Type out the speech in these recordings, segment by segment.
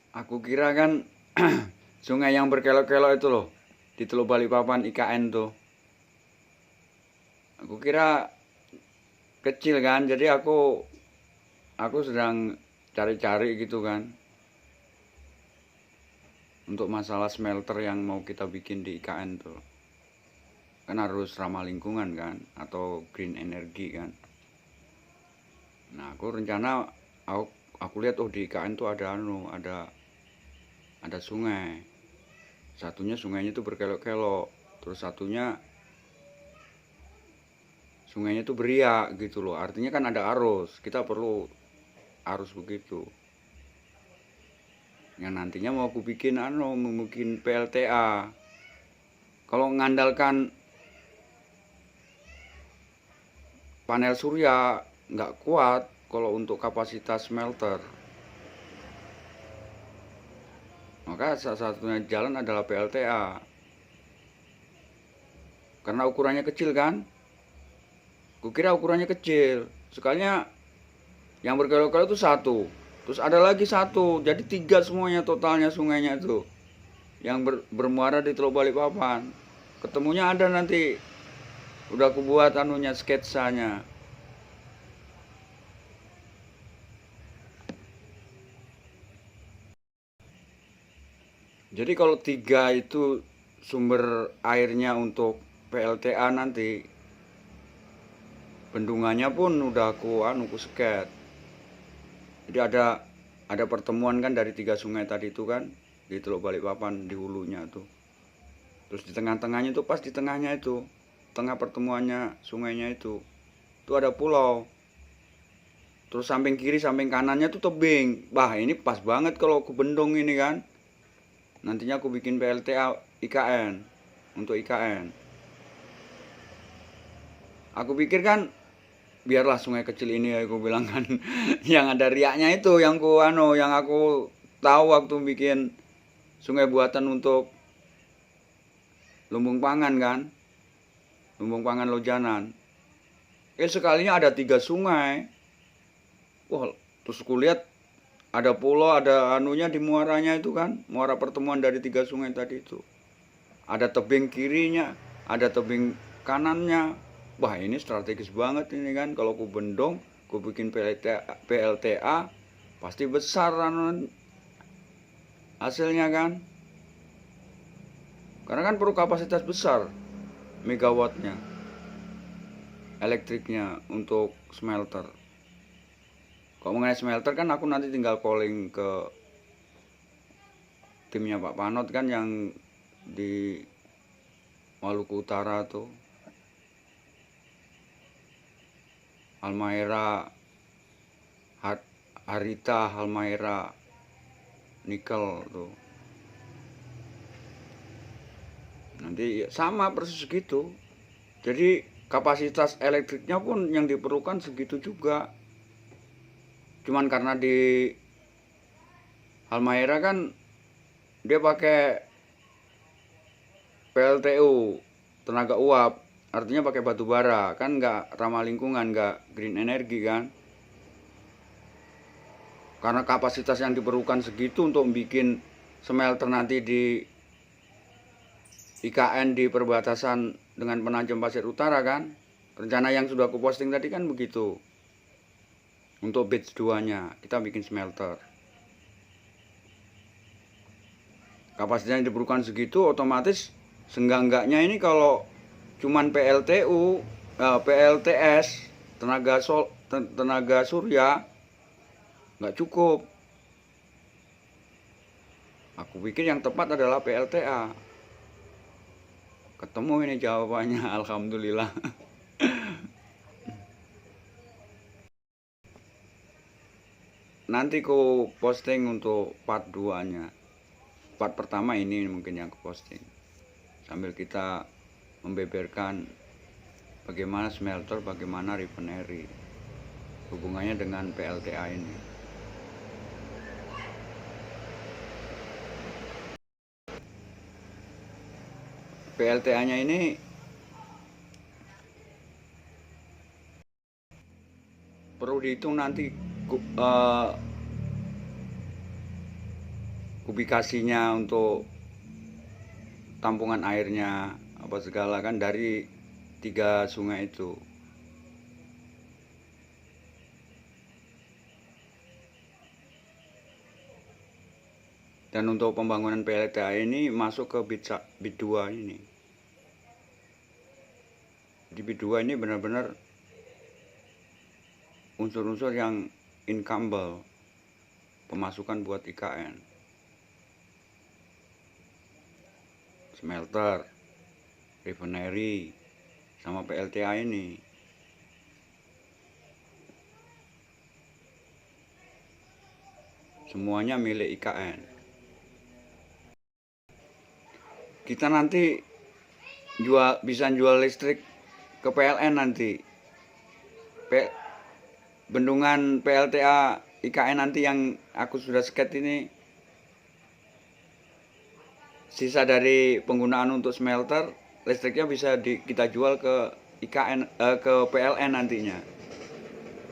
Aku kira kan sungai yang berkelok-kelok itu loh di Teluk Balikpapan IKN tuh. Aku kira kecil kan, jadi aku sedang cari-cari gitu kan untuk masalah smelter yang mau kita bikin di IKN tuh. Kan harus ramah lingkungan kan atau green energy kan. Nah, aku rencana aku, aku lihat di IKN tuh ada sungai. Satunya sungainya tuh berkelok-kelok, terus sungainya tuh beriak gitu loh. Artinya kan ada arus. Kita perlu arus begitu. Yang nantinya mau aku bikin mungkin PLTA. Kalau mengandalkan panel surya nggak kuat kalau untuk kapasitas smelter. Maka salah satunya jalan adalah PLTA. Karena ukurannya kecil kan. Kukira ukurannya kecil. Sekalinya yang berkelok-kelok itu satu. Terus ada lagi satu. Jadi tiga semuanya totalnya sungainya itu. Yang bermuara di Teluk Balikpapan. Ketemunya ada nanti. Udah aku buat sketsanya. Jadi kalau tiga itu sumber airnya untuk PLTA nanti, bendungannya pun udah aku sket. Jadi ada pertemuan kan dari tiga sungai tadi itu kan di Teluk Balikpapan di hulunya tuh. Terus di tengah-tengahnya itu pas di tengahnya itu, tengah pertemuannya sungainya itu ada pulau. Terus samping kiri samping kanannya tuh tebing. Bah, ini pas banget kalau aku bendung ini kan. Nantinya aku bikin PLTA IKN untuk IKN. Aku pikir kan biarlah sungai kecil ini aku bilang kan yang ada riaknya itu yang aku tahu waktu bikin sungai buatan untuk lumbung pangan kan, lumbung pangan Lojanan. Sekalinya ada tiga sungai. Wah, terus aku lihat ada pulau, ada anunya di muaranya itu kan, muara pertemuan dari tiga sungai tadi itu. Ada tebing kirinya, ada tebing kanannya. Wah, ini strategis banget ini kan. Kalau aku bendong, aku bikin PLTA pasti besar hasilnya kan. Karena kan perlu kapasitas besar megawattnya, elektriknya untuk smelter. Kalau mengenai smelter kan aku nanti tinggal calling ke timnya Pak Panot kan yang di Maluku Utara tuh, Halmahera, Harita, Halmahera, nikel tuh. Nanti sama persis segitu. Jadi kapasitas elektriknya pun yang diperlukan segitu juga. Cuman karena di Halmahera kan dia pakai PLTU, tenaga uap, artinya pakai batu bara, kan nggak ramah lingkungan, nggak green energy kan. Karena kapasitas yang diperlukan segitu untuk bikin smelter nanti di IKN di perbatasan dengan Penajam Pasir Utara kan. Rencana yang sudah aku posting tadi kan begitu. Untuk batch 2-nya kita bikin smelter. Kapasitas yang diperlukan segitu otomatis seenggak-enggaknya ini kalau cuman PLTU, PLTS, tenaga surya nggak cukup. Aku pikir yang tepat adalah PLTA. Ketemu ini jawabannya, alhamdulillah. Nanti ku posting untuk part 2-nya. Part pertama ini mungkin yang ku posting. Sambil kita membeberkan bagaimana smelter, bagaimana refinery. Hubungannya dengan PLTA ini. PLTA-nya ini perlu dihitung nanti ubikasinya untuk tampungan airnya apa segala kan dari 3 sungai itu. Dan untuk pembangunan PLTA ini masuk ke bid 2 ini. Di bid 2 ini benar-benar unsur-unsur yang income pemasukan buat IKN. Smelter, refinery, sama PLTA ini. Semuanya milik IKN. Kita nanti bisa jual listrik ke PLN nanti. Bendungan PLTA IKN nanti yang aku sudah sket ini, sisa dari penggunaan untuk smelter, listriknya bisa kita jual ke IKN, ke PLN nantinya.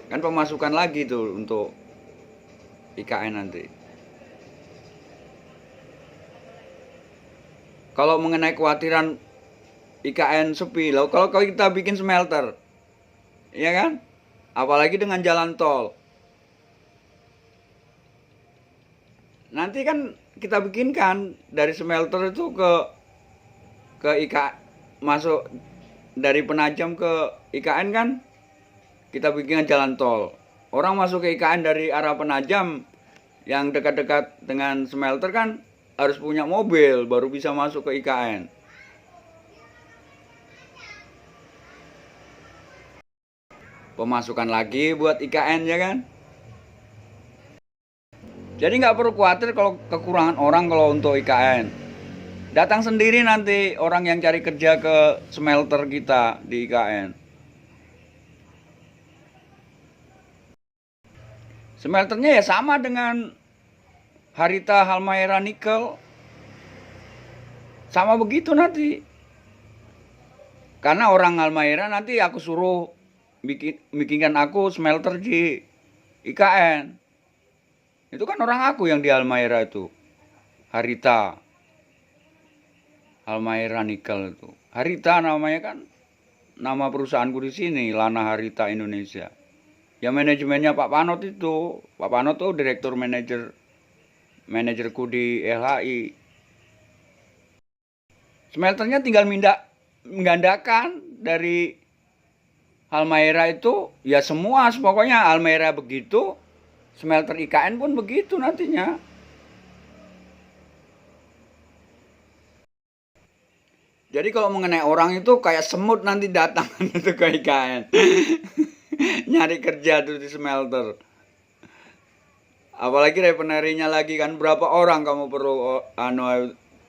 Kan pemasukan lagi tuh untuk IKN nanti. Kalau mengenai kekhawatiran IKN sepi, loh kalau kita bikin smelter, ya kan? Apalagi dengan jalan tol. Nanti kan kita bikinkan dari smelter itu ke masuk dari Penajam ke IKN kan, kita bikinkan jalan tol. Orang masuk ke IKN dari arah Penajam yang dekat-dekat dengan smelter kan harus punya mobil baru bisa masuk ke IKN. Pemasukan lagi buat IKN ya kan. Jadi nggak perlu khawatir kalau kekurangan orang kalau untuk IKN. Datang sendiri nanti orang yang cari kerja ke smelter kita di IKN. Smelternya ya sama dengan Harita Halmahera Nikel. Sama begitu nanti. Karena orang Halmahera nanti aku suruh bikinkan aku smelter di IKN. Itu kan orang aku yang di Halmahera itu. Harita Halmahera Nikel itu. Harita namanya kan nama perusahaanku di sini, Lana Harita Indonesia. Ya manajemennya Pak Panot itu. Pak Panot tuh direktur manajerku di LHI. Smelternya tinggal menggandakan dari Halmahera itu, ya semua, pokoknya Halmahera begitu, smelter IKN pun begitu nantinya. Jadi kalau mengenai orang itu kayak semut nanti datang itu ke IKN. Nyari kerja tuh di smelter. Apalagi refinery-nya lagi kan, berapa orang kamu perlu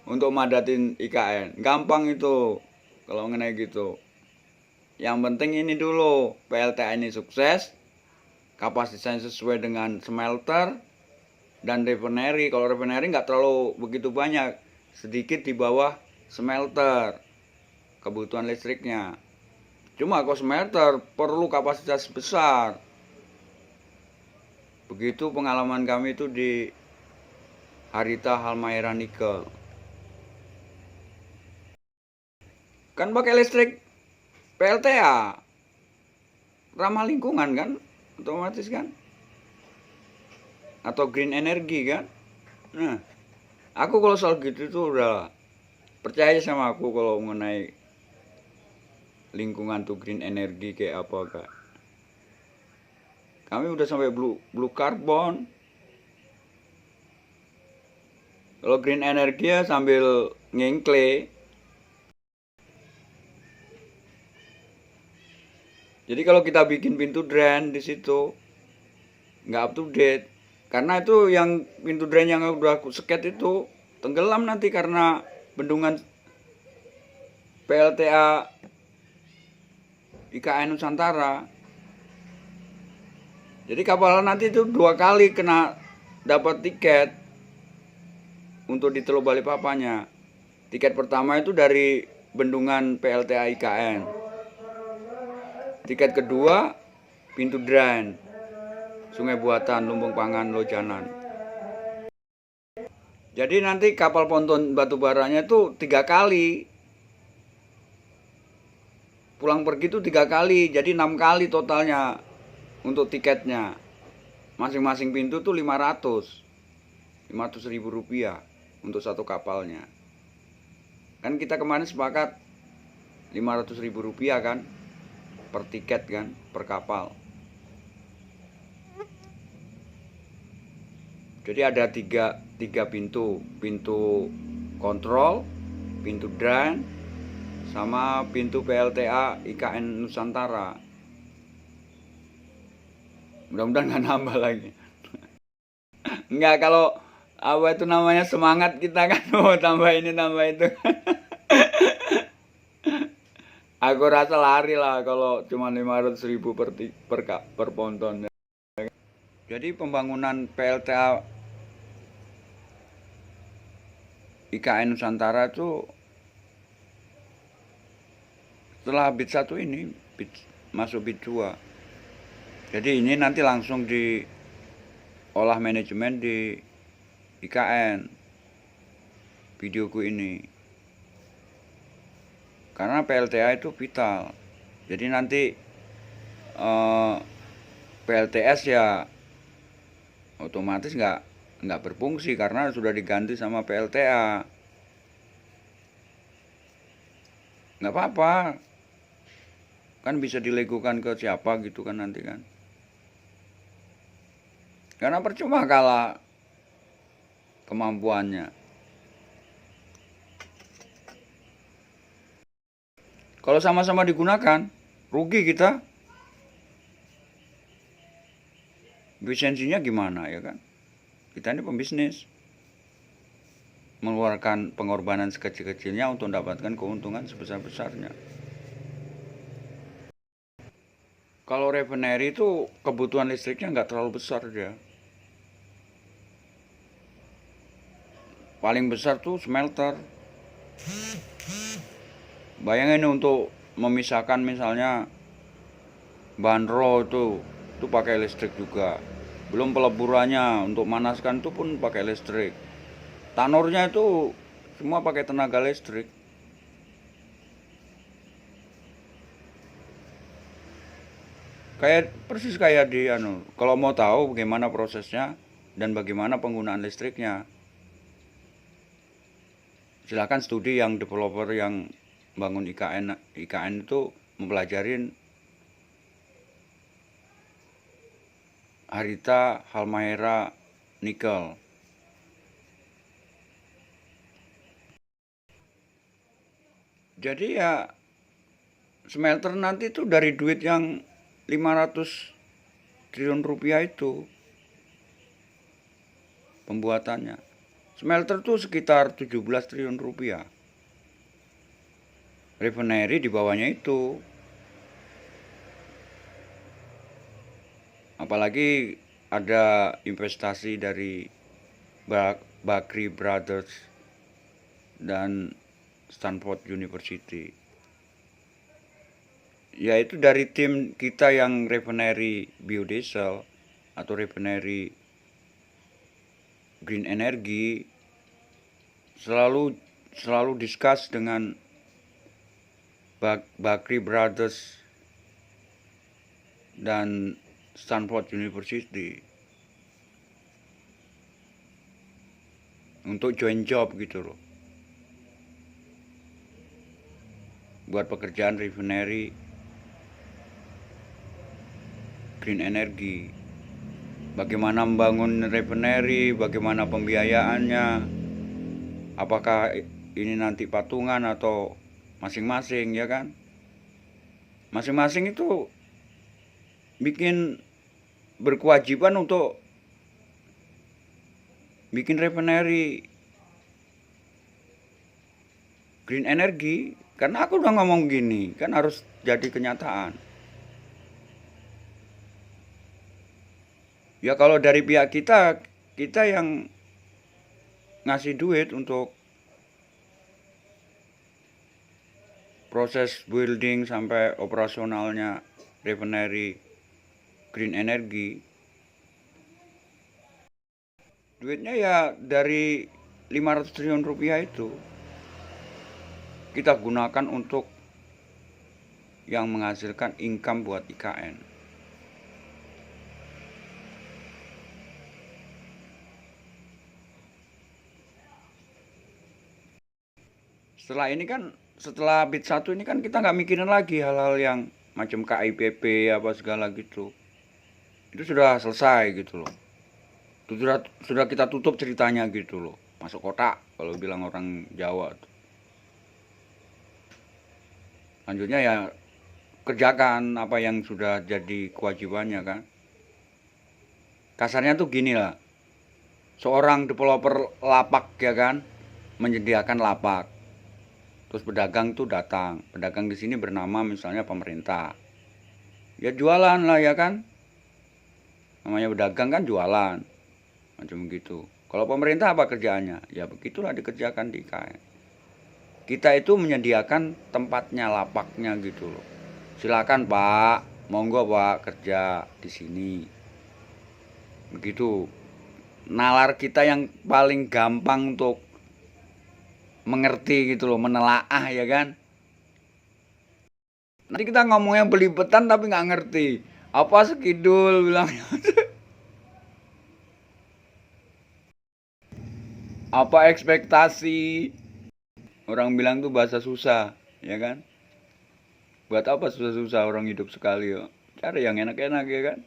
untuk madatin IKN. Gampang itu kalau mengenai gitu. Yang penting ini dulu, PLTA ini sukses, kapasitasnya sesuai dengan smelter dan refinery. Kalau refinery nggak terlalu begitu banyak, sedikit di bawah smelter kebutuhan listriknya. Cuma kalau smelter perlu kapasitas besar. Begitu pengalaman kami itu di Harita Halmahera Nikel. Kan pakai listrik PLTA, ramah lingkungan kan, otomatis kan, atau green energy kan. Nah, aku kalau soal gitu itu udah percaya sama aku kalau mengenai lingkungan tuh green energy kayak apa kak. Kami udah sampai blue carbon. Kalau green energy ya sambil ngengkle. Jadi kalau kita bikin pintu drain di situ nggak up to date, karena itu yang pintu drain yang udah aku sket itu tenggelam nanti karena bendungan PLTA IKN Nusantara. Jadi kapal nanti itu 2 kali kena dapat tiket untuk di Teluk Balikpapannya. Tiket pertama itu dari bendungan PLTA IKN. Tiket kedua pintu drain Sungai Buatan, Lumbung Pangan, Lojanan. Jadi nanti kapal ponton batubaranya itu 3 kali. Pulang pergi itu 3 kali, jadi 6 kali totalnya untuk tiketnya. Masing-masing pintu tuh 500 ribu rupiah untuk satu kapalnya. Kan kita kemarin sepakat 500 ribu rupiah kan per tiket kan, per kapal. Jadi ada tiga pintu, pintu kontrol, pintu drain, sama pintu PLTA IKN Nusantara. Mudah-mudahan nggak nambah lagi. Enggak, kalau apa itu namanya semangat kita kan, oh tambah ini tambah itu. Aku rasa lari lah kalau cuma 500 ribu per ponton. Jadi pembangunan PLTA IKN Nusantara itu setelah bid 1 ini masuk bid 2. Jadi ini nanti langsung diolah manajemen di IKN videoku ini. Karena PLTA itu vital. Jadi nanti PLTS ya otomatis nggak berfungsi karena sudah diganti sama PLTA. Nggak apa-apa, kan bisa dilegokan ke siapa gitu kan nanti kan. Karena percuma kalah kemampuannya. Kalau sama-sama digunakan, rugi kita. Efisiensinya gimana ya kan? Kita ini pembisnis. Mengeluarkan pengorbanan sekecil-kecilnya untuk mendapatkan keuntungan sebesar-besarnya. Kalau refinery itu kebutuhan listriknya nggak terlalu besar dia. Paling besar tuh smelter. Bayangin untuk memisahkan misalnya bahan raw itu pakai listrik juga. Belum peleburannya, untuk manaskan itu pun pakai listrik. Tanornya itu semua pakai tenaga listrik. Persis kayak di kalau mau tahu bagaimana prosesnya dan bagaimana penggunaan listriknya, silakan studi yang developer yang bangun IKN itu mempelajarin Harita Halmahera Nikel. Jadi ya smelter nanti itu dari duit yang 500 triliun rupiah itu pembuatannya. Smelter tuh sekitar 17 triliun rupiah. Refinery di bawahnya itu. Apalagi ada investasi dari Bakri Brothers dan Stanford University. Yaitu dari tim kita yang refinery biodiesel atau refinery green energy selalu discuss dengan Bakri Brothers dan Stanford University untuk joint job gitu loh, buat pekerjaan refinery green energy. Bagaimana membangun refinery, bagaimana pembiayaannya, apakah ini nanti patungan atau masing-masing ya kan. Masing-masing itu berkewajiban untuk bikin refinery green energy. Karena aku udah ngomong gini, kan harus jadi kenyataan. Ya kalau dari pihak kita yang ngasih duit untuk proses building sampai operasionalnya refinery green energy. Duitnya ya dari 500 triliun rupiah itu kita gunakan untuk yang menghasilkan income buat IKN. Setelah ini kan, setelah bid 1 ini kan kita nggak mikirin lagi hal-hal yang macam KIPP apa segala gitu. Itu sudah selesai gitu loh. Itu sudah kita tutup ceritanya gitu loh. Masuk kotak kalau bilang orang Jawa tuh. Lanjutnya ya kerjakan apa yang sudah jadi kewajibannya kan. Kasarnya tuh gini lah. Seorang developer lapak ya kan, menyediakan lapak. Terus pedagang tuh datang. Pedagang di sini bernama misalnya pemerintah. Ya jualan lah ya kan. Namanya pedagang kan jualan. Macam begitu. Kalau pemerintah apa kerjaannya? Ya begitulah dikerjakan di IKN. Kita itu menyediakan tempatnya, lapaknya gitu loh. Silakan Pak, monggo Pak kerja di sini. Begitu. Nalar kita yang paling gampang untuk mengerti gitu loh, menelaah ya kan. Nanti kita ngomongnya belibetan tapi nggak ngerti. Apa sekidul bilangnya. Apa ekspektasi? Orang bilang tuh bahasa susah, ya kan? Buat apa susah-susah orang hidup sekali yo? Cari yang enak-enak ya kan?